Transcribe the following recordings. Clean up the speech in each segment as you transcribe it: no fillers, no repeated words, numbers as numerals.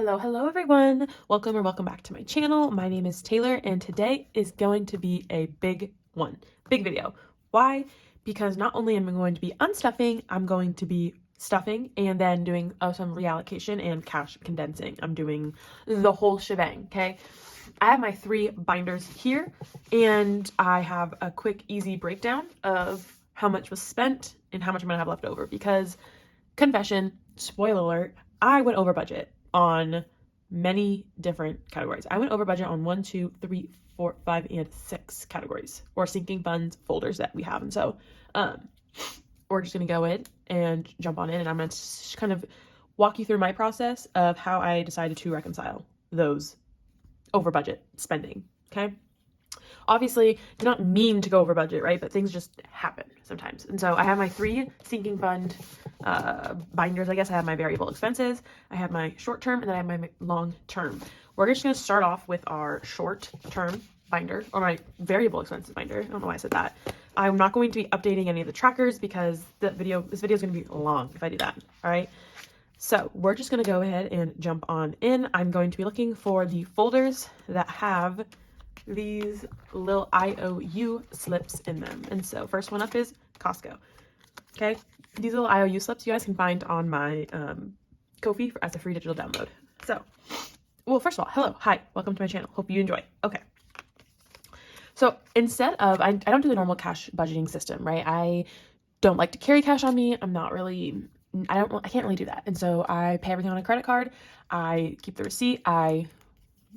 Hello everyone. Welcome back to my channel. My name is Taylor and today is going to be a big video. Why? Because not only am I going to be unstuffing, I'm going to be stuffing and then doing some reallocation and cash condensing. I'm doing the whole shebang, okay? I have my 3 binders here and I have a quick, easy breakdown of how much was spent and how much I'm gonna have left over because, confession, spoiler alert, I went over budget on many different categories. I went over budget on 1, 2, 3, 4, 5, and 6 categories or sinking funds folders that we have. And so we're just going to go in and jump on in, and I'm going to kind of walk you through my process of how I decided to reconcile those over budget spending. Okay. Obviously, did not mean to go over budget, right? But things just happen sometimes. And so I have my 3 sinking fund binders, I guess. I have my variable expenses, I have my short term, and then I have my long term. We're just going to start off with our short term binder, or my variable expenses binder. I don't know why I said that. I'm not going to be updating any of the trackers because this video is going to be long if I do that. All right. So we're just going to go ahead and jump on in. I'm going to be looking for the folders that have these little IOU slips in them. And so first one up is Costco. Okay, these little IOU slips you guys can find on my Ko-fi as a free digital download. So, well, first of all, hello, hi, welcome to my channel. Hope you enjoy. Okay, so instead of, I don't do the normal cash budgeting system, right? I don't like to carry cash on me. I'm not really, I can't really do that. And so I pay everything on a credit card. I keep the receipt. I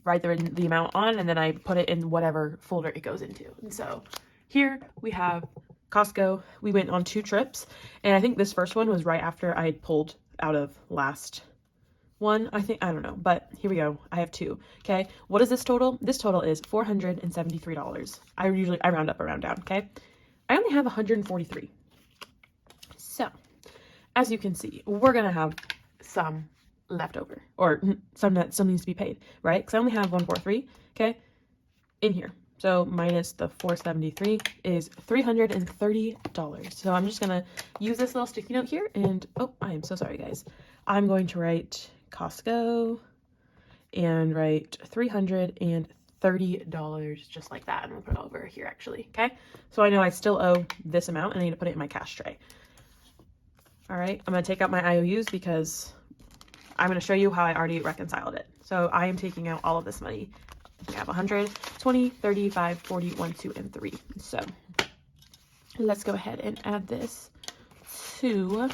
write the amount on, and then I put it in whatever folder it goes into. And so here we have Costco. We went on 2 trips, and I think this first one was right after I had pulled out of last one. I don't know, but here we go. I have 2. Okay, what is this total? This total is $473. I round up or round down. Okay, I only have 143. So as you can see, we're gonna have some left over, or some that still needs to be paid, right? Because I only have 143, okay, in here. So minus the 473 is $330. So I'm just gonna use this little sticky note here, and oh, I am so sorry, guys. I'm going to write Costco and write $330 just like that, and we'll put it over here actually. Okay, so I know I still owe this amount, and I need to put it in my cash tray. All right, I'm gonna take out my IOUs because I'm going to show you how I already reconciled it. So I am taking out all of this money. We have 100, 20, 35, 40, 1, 2, and 3. So let's go ahead and add this to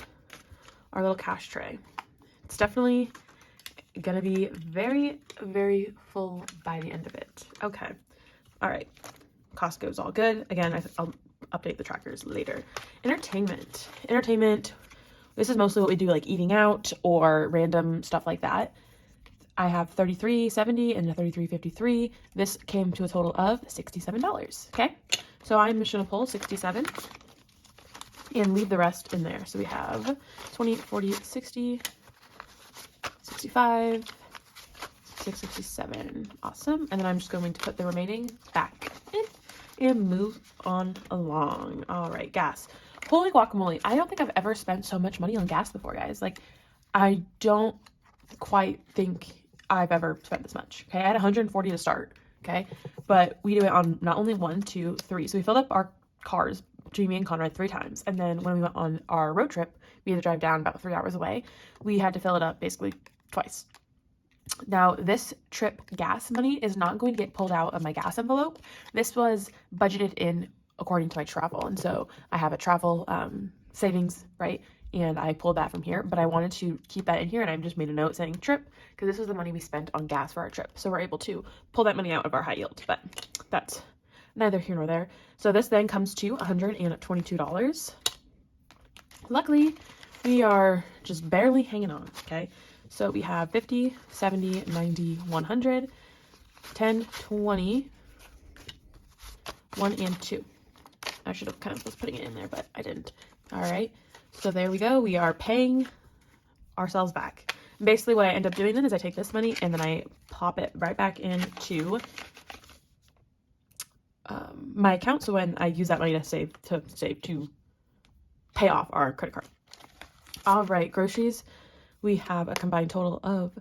our little cash tray. It's definitely going to be very, very full by the end of it. Okay. All right. Costco's all good. Again, I'll update the trackers later. Entertainment. This is mostly what we do, like eating out or random stuff like that. I have $33.70 and a $33.53. This came to a total of $67. Okay, so I'm just gonna pull 67 and leave the rest in there. So we have 20, 40, 60, 65, 667. Awesome. And then I'm just going to put the remaining back in and move on along. All right, gas. Holy guacamole. I don't think I've ever spent so much money on gas before, guys. Like, I don't quite think I've ever spent this much. Okay, I had 140 to start. Okay, but we do it on not only 1, 2, 3. So we filled up our cars, Jamie and Conrad, 3 times. And then when we went on our road trip, we had to drive down about 3 hours away. We had to fill it up basically twice. Now, this trip gas money is not going to get pulled out of my gas envelope. This was budgeted in according to my travel. And so I have a travel savings, right? And I pulled that from here, but I wanted to keep that in here, and I just made a note saying trip, because this was the money we spent on gas for our trip. So we're able to pull that money out of our high yield, but that's neither here nor there. So this then comes to $122. Luckily, we are just barely hanging on, okay? So we have 50, 70, 90, 100, 10, 20, 1, and 2. I should have kind of was putting it in there, but I didn't. All right, so there we go. We are paying ourselves back. Basically, what I end up doing then is I take this money and then I pop it right back into my account. So when I use that money to pay off our credit card. All right, groceries. We have a combined total of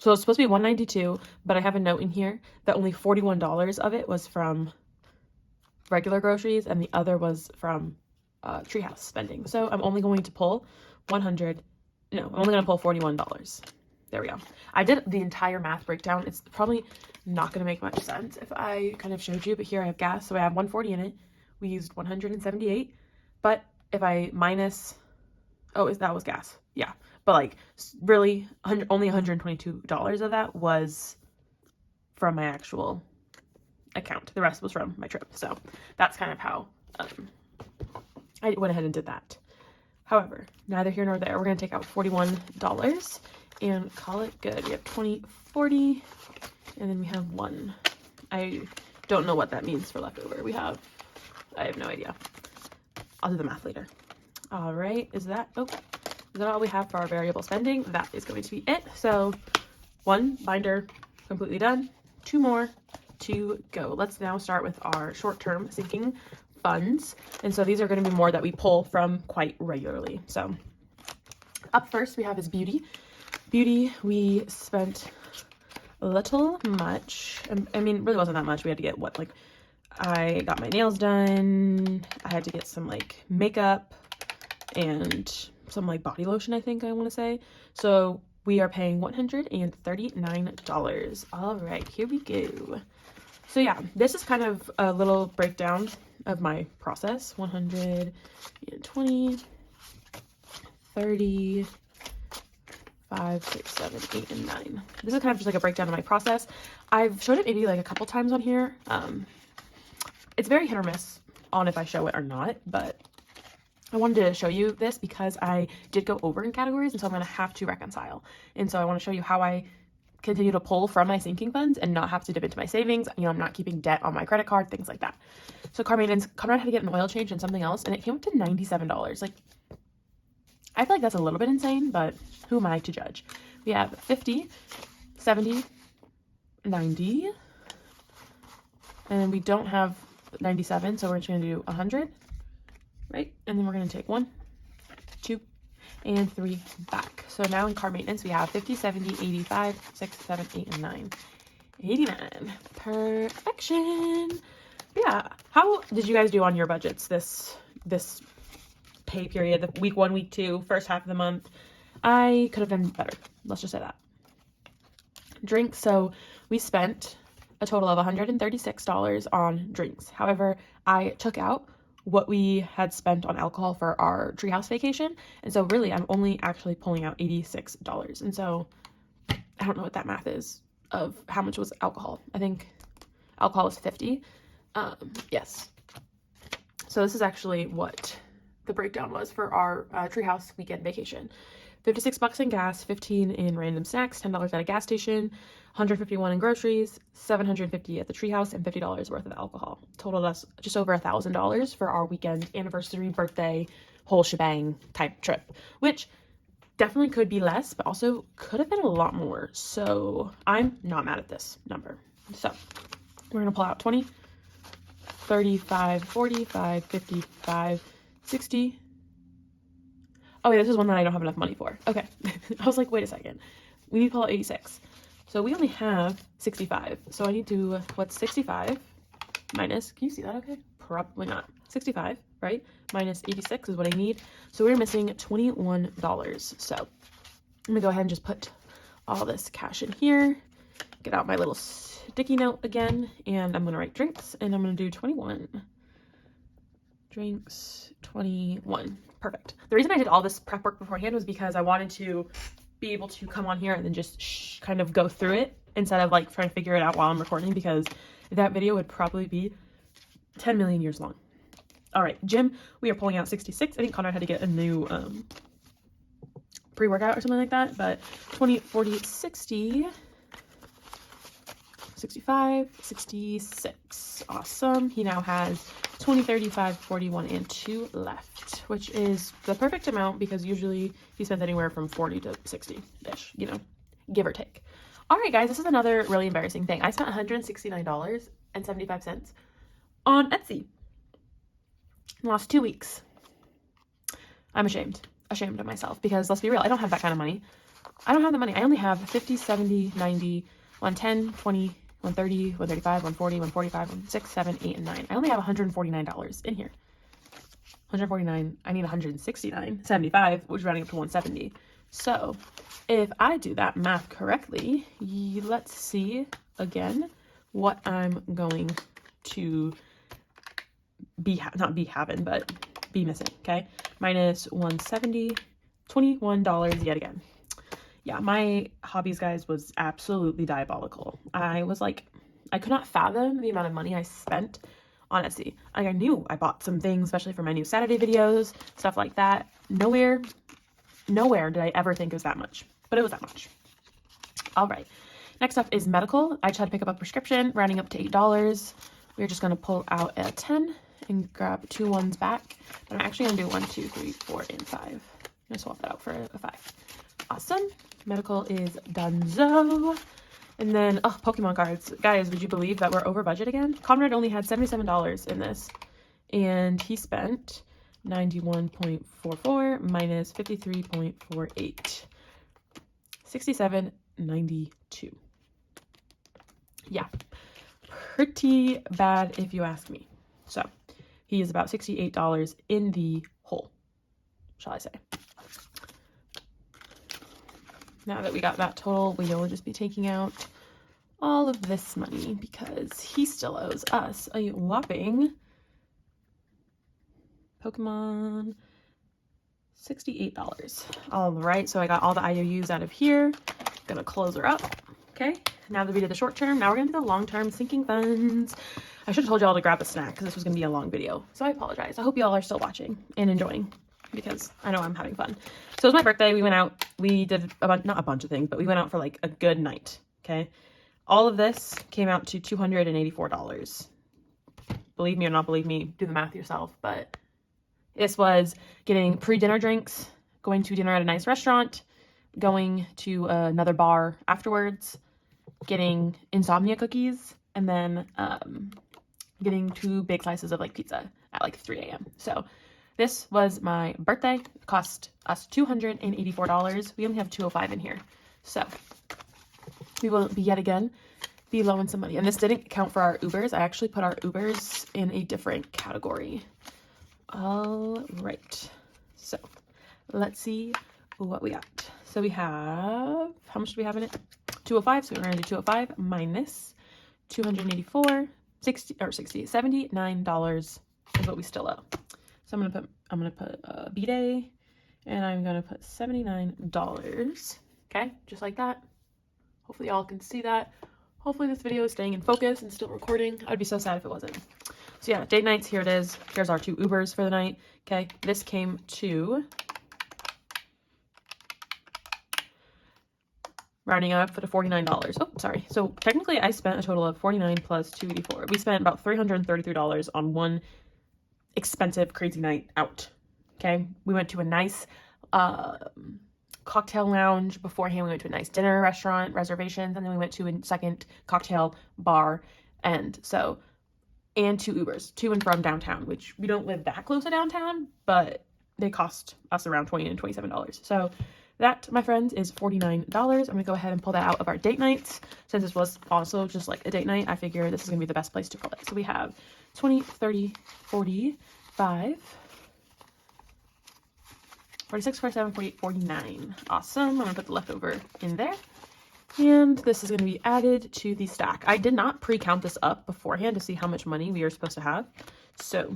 So it's supposed to be $192, but I have a note in here that only $41 of it was from regular groceries and the other was from treehouse spending. So I'm only going to pull I'm only going to pull $41. There we go. I did the entire math breakdown. It's probably not going to make much sense if I kind of showed you, but here I have gas. So I have 140 in it. We used 178, but if I minus, that was gas. Yeah. But like really only $122 of that was from my actual account. The rest was from my trip. So that's kind of how I went ahead and did that. However, neither here nor there. We're going to take out $41 and call it good. We have 20, 40, and then we have 1. I don't know what that means for leftover. I have no idea. I'll do the math later. All right, is that all we have for our variable spending? That is going to be it. So 1 binder completely done. 2 more to go. Let's now start with our short-term sinking funds. And so these are going to be more that we pull from quite regularly. So up first we have is beauty. Beauty, we spent a little much. I mean, really wasn't that much. We had to get I got my nails done. I had to get some makeup and some body lotion, I think I want to say. So we are paying $139. All right, here we go. So yeah, this is kind of a little breakdown of my process. 120, 30, 5, 6, 7, 8, and 9. This is kind of just a breakdown of my process. I've showed it maybe a couple times on here. It's very hit or miss on if I show it or not, but I wanted to show you this because I did go over in categories, and so I'm going to have to reconcile. And so I want to show you how I continue to pull from my sinking funds and not have to dip into my savings. I'm not keeping debt on my credit card, things like that. So car maintenance, Conrad had to get an oil change and something else, and it came up to $97. I feel like that's a little bit insane, but who am I to judge? We have 50, 70, 90, and we don't have 97, so we're just going to do 100, right? And then we're going to take 1, 2, and 3 back. So now in car maintenance, we have 50, 70, 85, 6, 7, 8, and 9. 89. Perfection. Yeah. How did you guys do on your budgets this pay period, the week 1, week 2, first half of the month? I could have done better. Let's just say that. Drinks. So we spent a total of $136 on drinks. However, I took out what we had spent on alcohol for our treehouse vacation. And so really, I'm only actually pulling out $86. And so I don't know what that math is of how much was alcohol. I think alcohol was 50. Yes. So this is actually what the breakdown was for our treehouse weekend vacation. $56 in gas, 15 in random snacks, $10 at a gas station, 151 in groceries, 750 at the treehouse, and $50 worth of alcohol. Totaled us just over $1,000 for our weekend anniversary, birthday, whole shebang type trip, which definitely could be less, but also could have been a lot more. So I'm not mad at this number. So we're going to pull out 20, 35, 45, 55, 60. Oh, wait, this is one that I don't have enough money for. Okay. I was like, wait a second. We need to pull out 86. So we only have 65. So I need to, what's 65 minus, can you see that okay? Probably not. 65, right? Minus 86 is what I need. So we're missing $21. So I'm going to go ahead and just put all this cash in here. Get out my little sticky note again. And I'm going to write drinks. And I'm going to do 21. Drinks, 21. Perfect. The reason I did all this prep work beforehand was because I wanted to be able to come on here and then just kind of go through it instead of trying to figure it out while I'm recording, because that video would probably be 10 million years long. All right, gym, we are pulling out 66. I think Conrad had to get a new pre-workout or something like that, but 20, 40, 60, 65, 66. Awesome. He now has 20, 35, 41, and 2 left, which is the perfect amount because usually he spends anywhere from 40 to 60-ish, give or take. All right, guys, this is another really embarrassing thing. I spent $169.75 on Etsy in the last 2 weeks. I'm ashamed of myself because let's be real, I don't have that kind of money. I don't have the money. I only have 50, 70, 90, 110, 20, 130, 135, 140, 145, 146, 7, 8, and 9. I only have $149 in here. 149, I need 169, 75, which is rounding up to 170. So if I do that math correctly, let's see again what I'm going to be missing, okay? Minus 170, $21 yet again. Yeah, my hobbies, guys, was absolutely diabolical. I was like, I could not fathom the amount of money I spent on Etsy. Like, I knew I bought some things, especially for my new Saturday videos, stuff like that. Nowhere did I ever think it was that much, but it was that much. All right, next up is medical. I just had to pick up a prescription, rounding up to $8. We're just gonna pull out a 10 and grab 2 ones back, but I'm actually gonna do 1, 2, 3, 4, and 5. I'm gonna swap that out for a 5. Awesome. Medical is donezo. And then, oh, Pokemon cards. Guys, would you believe that we're over budget again? Conrad only had $77 in this, and he spent 91.44 minus 53.48. 67.92. Yeah, pretty bad if you ask me. So he is about $68 in the hole, shall I say. Now that we got that total, we will just be taking out all of this money because he still owes us a whopping Pokemon $68. All right, so I got all the IOUs out of here. Gonna close her up. Okay, now that we did the short term, now we're gonna do the long term sinking funds. I should have told y'all to grab a snack because this was gonna be a long video, so I apologize. I hope y'all are still watching and enjoying, because I know I'm having fun. So it was my birthday. We went out. We did not a bunch of things, but we went out for like a good night. Okay. All of this came out to $284. Believe me or not believe me, do the math yourself. But this was getting pre-dinner drinks, going to dinner at a nice restaurant, going to another bar afterwards, getting insomnia cookies, and then getting 2 big slices of like pizza at like 3 a.m. So this was my birthday. It cost us $284. We only have $205 in here. So we will yet again be low in some money. And this didn't count for our Ubers. I actually put our Ubers in a different category. All right. So let's see what we got. So we have, how much do we have in it? 205. So we're going to do 205 minus 284, $79 is what we still owe. So I'm gonna put B-Day, and I'm gonna put $79. Okay, just like that. Hopefully y'all can see that. Hopefully this video is staying in focus and still recording. I'd be so sad if it wasn't. So yeah, date nights, here it is. Here's our 2 Ubers for the night. Okay, this came to, rounding up for the $49. Oh, sorry. So technically I spent a total of $49 plus $284. We spent about $333 on one expensive, crazy night out. Okay, we went to a nice cocktail lounge beforehand. We went to a nice dinner restaurant reservations, and then we went to a second cocktail bar, and 2 Ubers to and from downtown, which we don't live that close to downtown, but they cost us around $20 and $27. So that, my friends, is $49. I'm gonna go ahead and pull that out of our date nights. Since this was also just like a date night, I figure this is gonna be the best place to pull it. So we have 20, 30, 45, 46, 47, 48, 49. Awesome. I'm gonna put the leftover in there. And this is gonna be added to the stack. I did not pre-count this up beforehand to see how much money we are supposed to have. So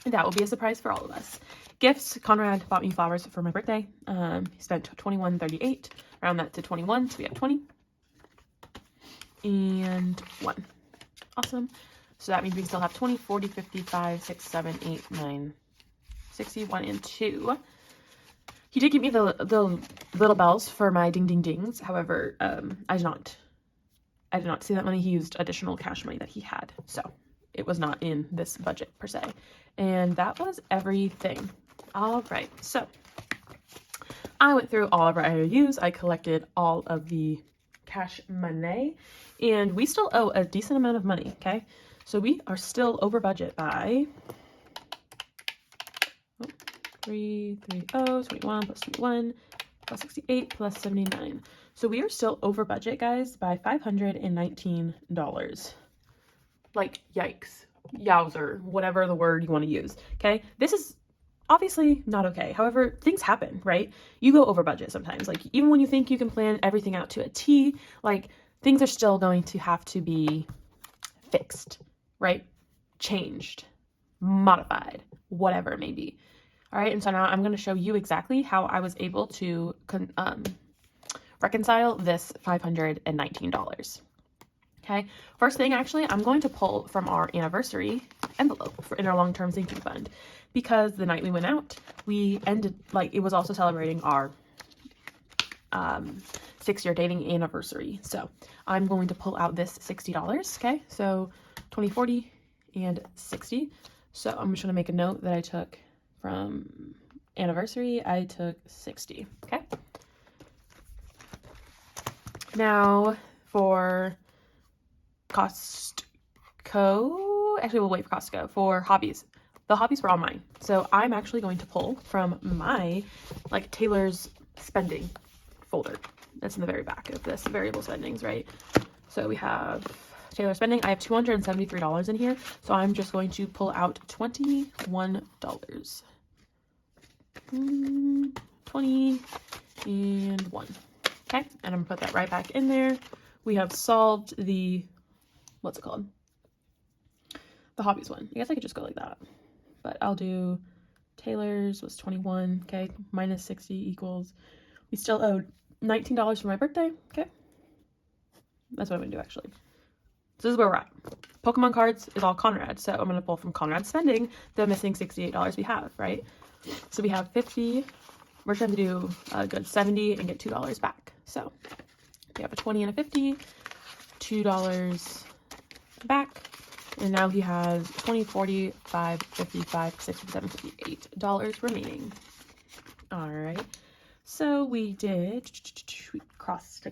that will be a surprise for all of us. Gifts, Conrad bought me flowers for my birthday. He spent $21.38, round that to 21, so we have 20. And 1. Awesome. So that means we still have 20, 40, 55, 6, 7, 8, 9, 61, and 2. He did give me the little bells for my ding ding dings. However, I did not see that money. He used additional cash money that he had. So it was not in this budget per se. And that was everything. All right. So I went through all of our IOUs. I collected all of the cash money, and we still owe a decent amount of money. Okay. So we are still over budget by 330, 21 plus 21, plus 68 plus 79. So we are still over budget, guys, by $519. Like, yikes, yowzer, whatever the word you want to use. Okay, this is obviously not okay. However, things happen, right? You go over budget sometimes. Like, even when you think you can plan everything out to a T, like, things are still going to have to be fixed, right? Changed, modified, whatever it may be. All right, and so now I'm going to show you exactly how I was able to reconcile this $519. Okay, first thing, actually, I'm going to pull from our anniversary envelope in our long-term sinking fund, because the night we went out, we ended, like, it was also celebrating our 6-year dating anniversary. So I'm going to pull out this $60. Okay, so 20, 40, and 60. So I'm just going to make a note that I took from anniversary. I took 60. Okay. Now for Costco, actually we'll wait for Costco. For hobbies, the hobbies were all mine. So I'm actually going to pull from my, like, Taylor's spending folder. That's in the very back of this, variable spendings, right? So we have Taylor spending. I have $273 in here. So I'm just going to pull out $21. 20 and 1. Okay, and I'm gonna put that right back in there. We have solved the, what's it called? The hobbies one. I guess I could just go like that, but I'll do Taylor's was 21. Okay, minus 60 equals, we still owed $19 for my birthday. Okay, that's what I'm gonna do actually. So this is where we're at. Pokemon cards is all Conrad, so I'm gonna pull from Conrad's spending the missing $68 we have, right? So we have 50. We're trying to do a good 70 and get $2 back. So we have a 20 and a 50, $2 back. And now he has 20, 40, 5, 55, 67, $58 remaining. All right. So we took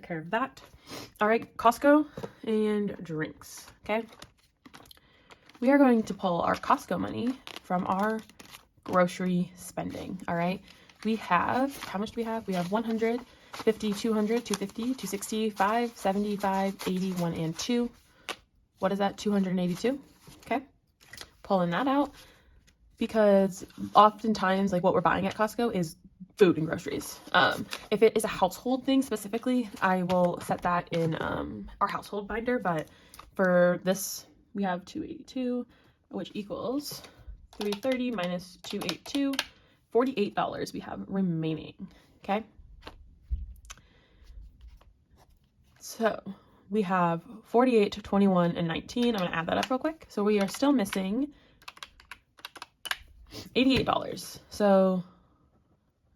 care of that. All right, Costco and drinks. Okay. We are going to pull our Costco money from our grocery spending. All right. We have, how much do we have? We have 100, 50, 200, 250, 260, 5, 75, 80, 1, and 2. What is that? 282. Okay. Pulling that out because oftentimes, like, what we're buying at Costco is food and groceries. If it is a household thing specifically, I will set that in our household binder. But for this, we have 282, which equals 330 minus 282. $48 we have remaining. Okay. So we have 48, 21, and 19. I'm going to add that up real quick. So we are still missing $88. So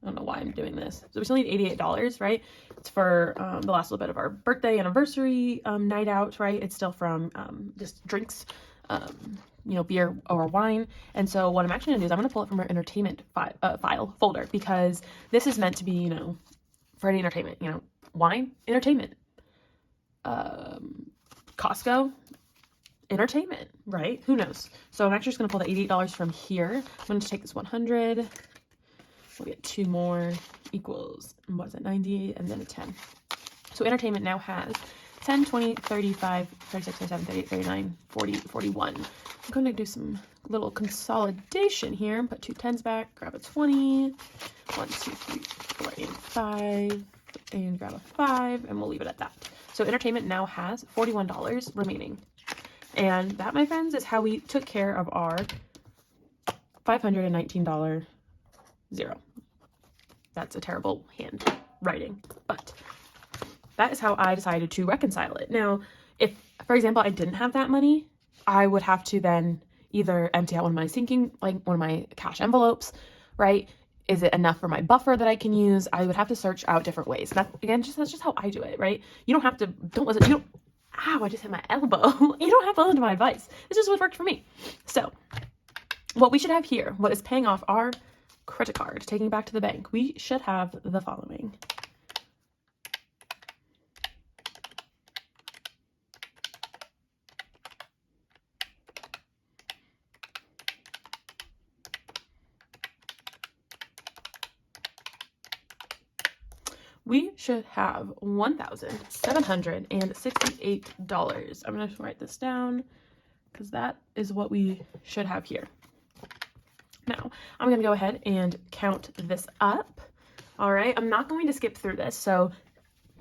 I don't know why I'm doing this. So we still need $88, right? It's for the last little bit of our birthday anniversary night out, right? It's still from just drinks, you know, beer or wine. And so what I'm actually gonna do is I'm gonna pull it from our entertainment file folder, because this is meant to be, you know, Friday entertainment, you know, wine, entertainment, Costco, entertainment, right? Who knows? So I'm actually just gonna pull the $88 from here. I'm going to take this 100. We'll get 2 more equals, what is it, 90, and then a 10. So entertainment now has 10, 20, 35, 36, 37, 38, 39, 40, 41. I'm going to do some little consolidation here and put 2 10s back, grab a 20, 1, 2, 3, 4, and 5, and grab a 5, and we'll leave it at that. So entertainment now has $41 remaining. And that, my friends, is how we took care of our $519 zero. That's a terrible handwriting, but that is how I decided to reconcile it. Now, if, for example, I didn't have that money, I would have to then either empty out one of my sinking, like one of my cash envelopes, right? Is it enough for my buffer that I can use? I would have to search out different ways. And that, again, that's just how I do it, right? You don't have to, don't listen, you don't, ow, I just hit my elbow. You don't have to listen to my advice. This is what worked for me. So what we should have here, what is paying off our credit card, taking it back to the bank, we should have the following. we should have $1,768. I'm going to write this down because that is what we should have here. Now, I'm going to go ahead and count this up. All right, I'm not going to skip through this, so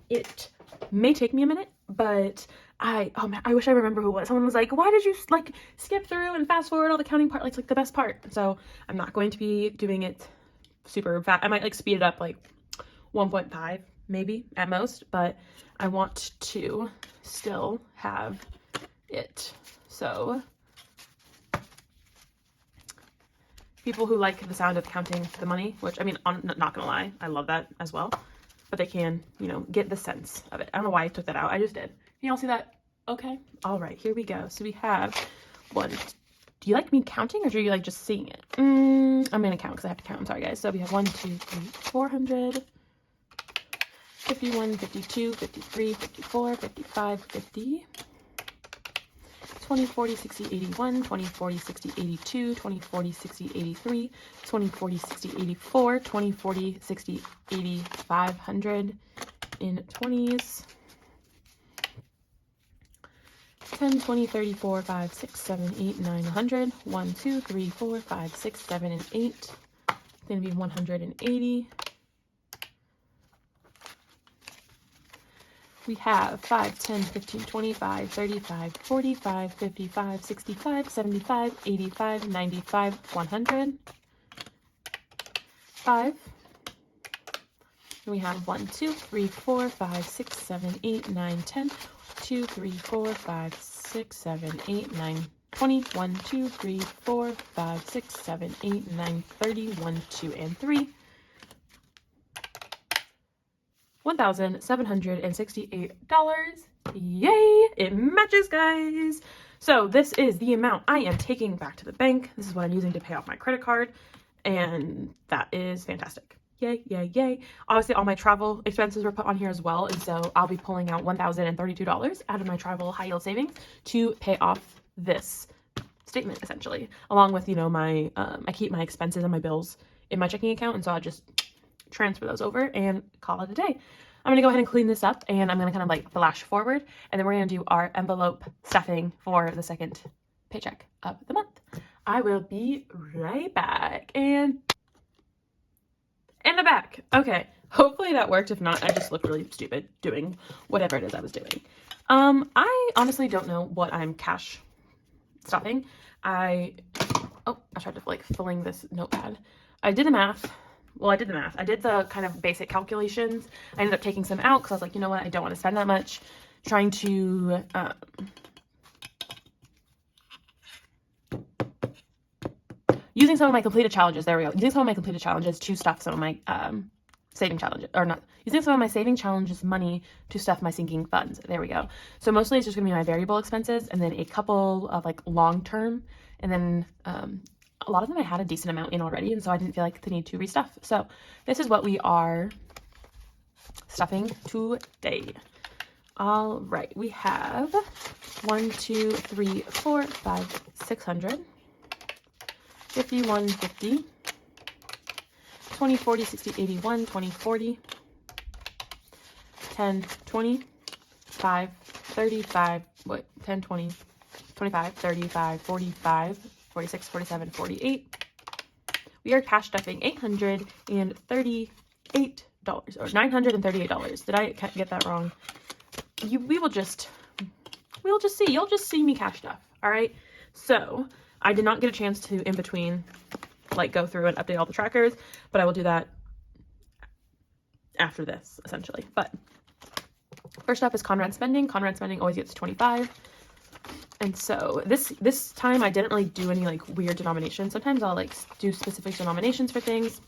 it may take me a minute, but I wish I remember who it was. Someone was like, why did you like skip through and fast forward all the counting part? Like, it's like the best part. So I'm not going to be doing it super fast. I might like speed it up like 1.5 maybe at most, but I want to still have it. So people who like the sound of counting the money, which I mean, I'm not gonna lie, I love that as well, but they can, you know, get the sense of it. I don't know why I took that out. I just did. Can you all see that? Okay. All right, here we go. So we have one. Do you like me counting or do you like just seeing it? I'm gonna count because I have to count. I'm sorry, guys. So we have 1, 2, 3, 400, 51, 52, 53, 54, 55, 50. 20, 40, 60, 81, 20, 40, 60, 82, 20, 40, 60, 83, 20, 40, 60, 84, 20, 40, 60, 80, 500 in 20s. 10, 20, 30, 4, 5, 6, 7, 8, 9, 100. 1, 2, 3, 4, 5, 6, 7, and 8. It's going to be 180. We have 5, 10, 15, 25, 35, 45, 55, 65, 75, 85, 95, 100. 5. And we have 1, 2, 3, 4, 5, 6, 7, 8, 9, 10. 2, 3, 4, 5, 6, 7, 8, 9, 20. 1, 2, 3, 4, 5, 6, 7, 8, 9, 30. 1, 2, and 3. $1,768. Yay! It matches, guys. So this is the amount I am taking back to the bank. This is what I'm using to pay off my credit card, and that is fantastic. Yay, yay, yay. Obviously, all my travel expenses were put on here as well, and so I'll be pulling out $1,032 out of my travel high yield savings to pay off this statement, essentially, along with, you know, my I keep my expenses and my bills in my checking account, and so I just transfer those over and call it a day. I'm gonna go ahead and clean this up, and I'm gonna kind of like flash forward, and then we're gonna do our envelope stuffing for the second paycheck of the month. I will be right back. And I'm back. Okay, hopefully that worked. If not, I just look really stupid doing whatever it is I was doing. I honestly don't know what I'm cash stuffing. I tried to like filling this notepad. I did the math. Well, I did the math. I did the kind of basic calculations. I ended up taking some out because I was like, you know what? I don't want to spend that much. Trying to using some of my completed challenges. There we go. Using some of my completed challenges to stuff some of my saving challenges, or not. Using some of my saving challenges money to stuff my sinking funds. There we go. So mostly it's just gonna be my variable expenses, and then a couple of like long term, and then a lot of them I had a decent amount in already, and so I didn't feel like the need to restuff. So this is what we are stuffing today. All right, we have 1, 2, 3, 4, 5, 600, 51, 50, 20, 40, 60, 81, 20, 40, 10, 20, 5, 35, 10, 20, 25, 35, 45, 46, 47, 48. We are cash stuffing $838 or $938. Did I get that wrong? We'll just see. You'll just see me cash stuff. All right. So I did not get a chance to in between like go through and update all the trackers, but I will do that after this essentially. But first up is Conrad spending. Conrad spending always gets 25. And so this time I didn't really do any like weird denominations. Sometimes I'll like do specific denominations for things.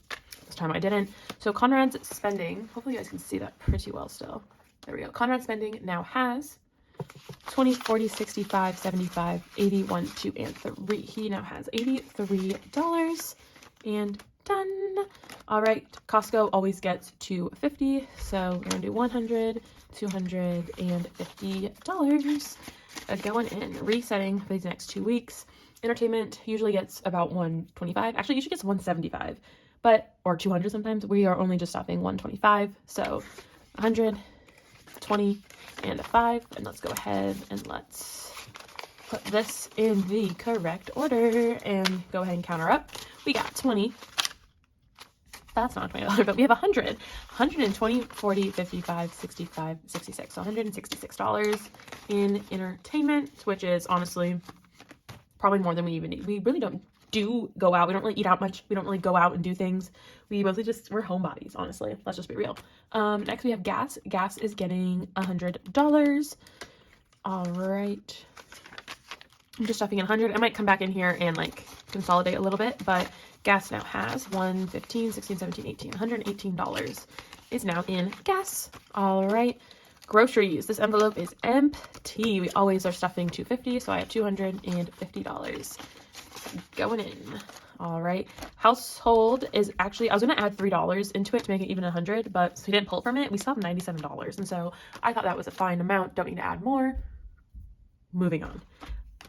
This time I didn't. So Conrad's spending, hopefully you guys can see that pretty well still. There we go. Conrad spending now has 20, 40, 65, 75, 80, 1, 2, and 3. He now has $83 and done. All right. Costco always gets $250. So we're going to do $100, $250. Going in, resetting for these next 2 weeks. Entertainment usually gets about 125. Actually, usually gets 175, but or 200 sometimes. We are only just stopping 125. So 100, 20, and a 5. And let's go ahead and let's put this in the correct order and go ahead and counter up. We got 20. That's not $20, but we have 100, 120, 40, 55, 65, 66. So $166 in entertainment, which is honestly probably more than we even need. We really don't go out. We don't really eat out much. We don't really go out and do things. We mostly we're homebodies, honestly. Let's just be real. Next we have gas. Gas is getting $100. All right. I'm just stuffing in 100. I might come back in here and like consolidate a little bit, but gas now has 1, 15, 16, 17, 18, $118 is now in gas. All right. Groceries. This envelope is empty. We always are stuffing $250, so I have $250 going in. All right. Household is actually, I was going to add $3 into it to make it even 100, but so we didn't pull from it. We still have $97, and so I thought that was a fine amount. Don't need to add more. Moving on.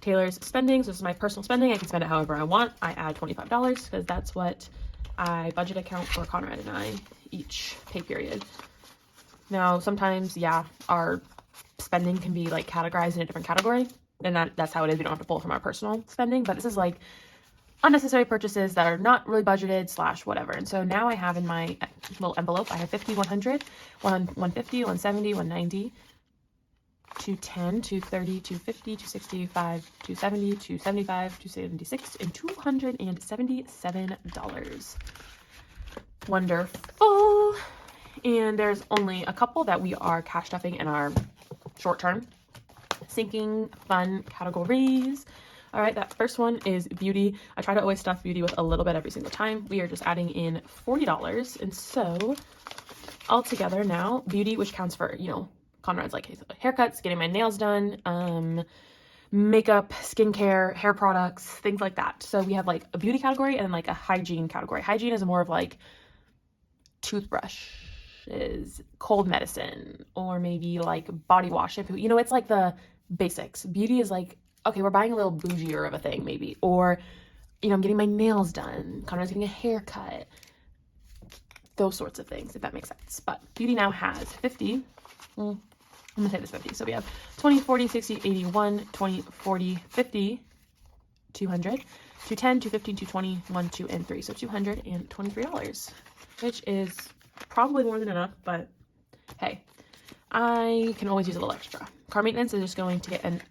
Taylor's spending. So this is my personal spending. I can spend it however I want. I add $25 because that's what I budget account for Conrad and I each pay period. Now, sometimes, yeah, our spending can be like categorized in a different category, and that's how it is. We don't have to pull from our personal spending, but this is like unnecessary purchases that are not really budgeted / whatever. And so now I have in my little envelope, I have 50, 100, 150, 170, 190, 210, 230, 250, 265, 270, 275, 276, and $277. Wonderful. And there's only a couple that we are cash stuffing in our short-term sinking fun categories. All right, that first one is beauty. I try to always stuff beauty with a little bit every single time. We are just adding in $40. And so altogether now, beauty, which counts for, you know, Conrad's like haircuts, getting my nails done, makeup, skincare, hair products, things like that. So we have like a beauty category and like a hygiene category. Hygiene is more of like toothbrushes, cold medicine, or maybe like body wash, shampoo. You know, it's like the basics. Beauty is like, okay, we're buying a little bougier of a thing maybe, or, you know, I'm getting my nails done. Conrad's getting a haircut. Those sorts of things, if that makes sense. But beauty now has 50. I'm gonna say this 50. So we have 20, 40, 60, 80, 1, 20, 40, 50, 200, 210, 215, 220, 1, 2, and 3. So $223, which is probably more than enough, but hey, I can always use a little extra. Car maintenance is just going to get an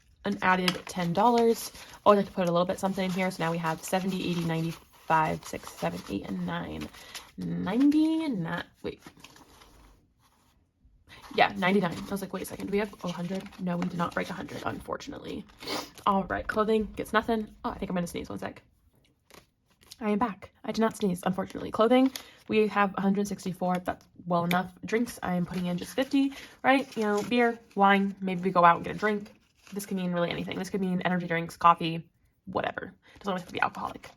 added $10. Always like to put a little bit something in here. So now we have 70, 80, 95, 6, 7, 8, and 9. 90 and not, wait. Yeah, 99. I was like, wait a second. Do we have 100? No, we did not break 100, unfortunately. All right, clothing gets nothing. Oh, I think I'm going to sneeze. One sec. I am back. I did not sneeze, unfortunately. Clothing, we have 164. That's well enough. Drinks, I am putting in just 50, right? You know, beer, wine, maybe we go out and get a drink. This can mean really anything. This could mean energy drinks, coffee, whatever. It doesn't always have to be alcoholic.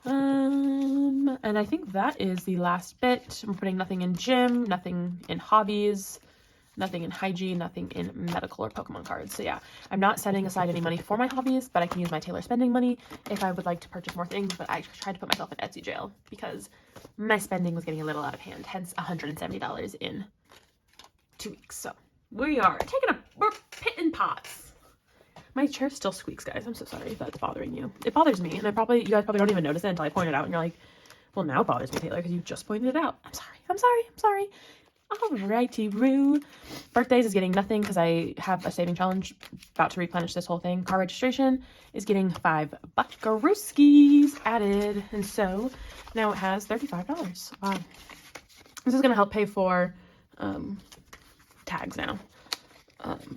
And I think that is the last bit. I'm putting nothing in gym, nothing in hobbies, nothing in hygiene, nothing in medical or Pokemon cards. So yeah, I'm not setting aside any money for my hobbies, but I can use my Taylor spending money if I would like to purchase more things. But I tried to put myself in Etsy jail because my spending was getting a little out of hand, hence $170 in 2 weeks. So we're pitting pots. My chair still squeaks, guys. I'm so sorry if that's bothering you. It bothers me, and you guys probably don't even notice it until I point it out, and you're like, well, now it bothers me, Taylor, because you just pointed it out. I'm sorry. Alrighty, Roo. Birthdays is getting nothing because I have a saving challenge about to replenish this whole thing. Car registration is getting $5 buckarooskies added, and so now it has $35. Wow. This is going to help pay for tags now.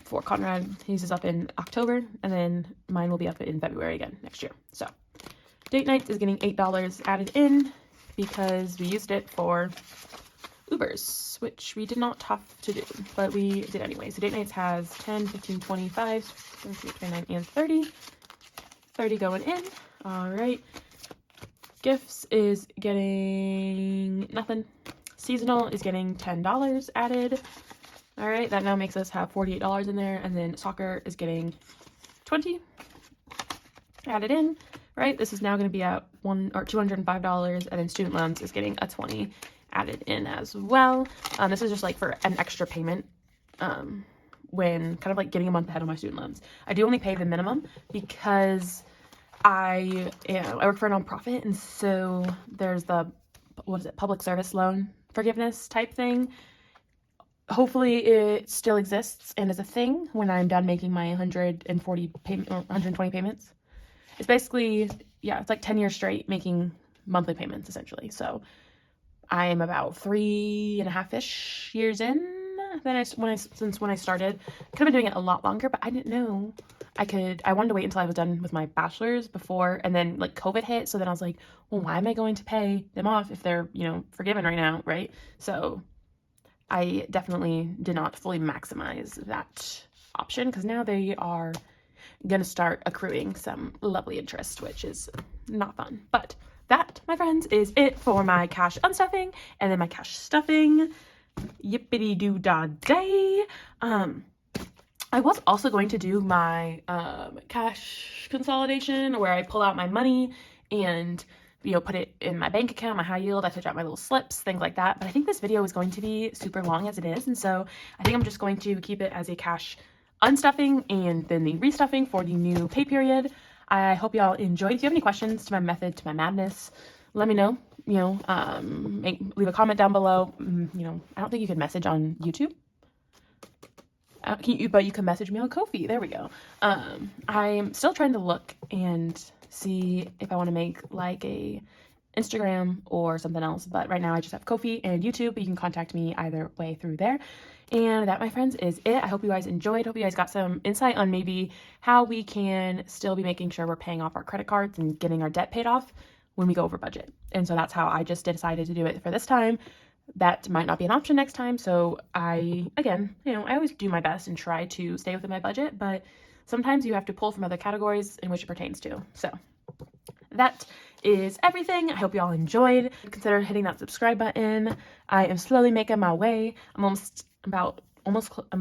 For Conrad, his is up in October, and then mine will be up in February again next year. So date nights is getting $8 added in because we used it for Ubers, which we did not have to do, but we did anyway. So date nights has 10, 15, 25, 29, and 30. 30 going in. All right. Gifts is getting nothing. Seasonal is getting $10 added. All right, that now makes us have $48 in there, and then soccer is getting 20 added in, right? This is now going to be at $205, and then student loans is getting a 20 added in as well. This is just like for an extra payment when kind of like getting a month ahead on my student loans. I do only pay the minimum because I work for a nonprofit, and so there's the, what is it, public service loan forgiveness type thing. Hopefully it still exists and is a thing when I'm done making my 140 payment or 120 payments. It's basically, yeah, it's like 10 years straight making monthly payments essentially. So I'm about 3.5-ish years in. Since when I started. Could have been doing it a lot longer, but I didn't know I wanted to wait until I was done with my bachelor's before, and then like COVID hit. So then I was like, well, why am I going to pay them off if they're, forgiven right now, right? So I definitely did not fully maximize that option, because now they are gonna start accruing some lovely interest, which is not fun. But that, my friends, is it for my cash unstuffing and then my cash stuffing. Yippity doo dah day. I was also going to do my cash consolidation, where I pull out my money and put it in my bank account, my high yield. I touch out my little slips, things like that. But I think this video is going to be super long as it is, and so I think I'm just going to keep it as a cash unstuffing and then the restuffing for the new pay period. I hope y'all enjoyed. If you have any questions to my method, to my madness, let me know. Leave a comment down below. I don't think you can message on YouTube. But you can message me on Ko-fi. There we go. I'm still trying to look and see if I want to make like a Instagram or something else. But right now I just have Ko-fi and YouTube. But you can contact me either way through there. And that, my friends, is it. I hope you guys enjoyed. Hope you guys got some insight on maybe how we can still be making sure we're paying off our credit cards and getting our debt paid off when we go over budget. And so that's how I just decided to do it for this time. That might not be an option next time. So I always do my best and try to stay within my budget, but sometimes you have to pull from other categories in which it pertains to. So that is everything. I hope you all enjoyed. Consider hitting that subscribe button. I am slowly making my way. I'm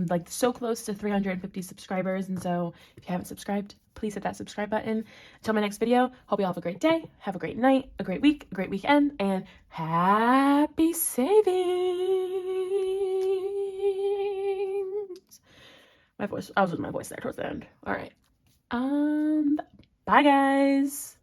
like so close to 350 subscribers. And so if you haven't subscribed, please hit that subscribe button. Until my next video, hope you all have a great day, have a great night, a great week, a great weekend, and happy savings. I was losing my voice there towards the end. All right. Bye guys.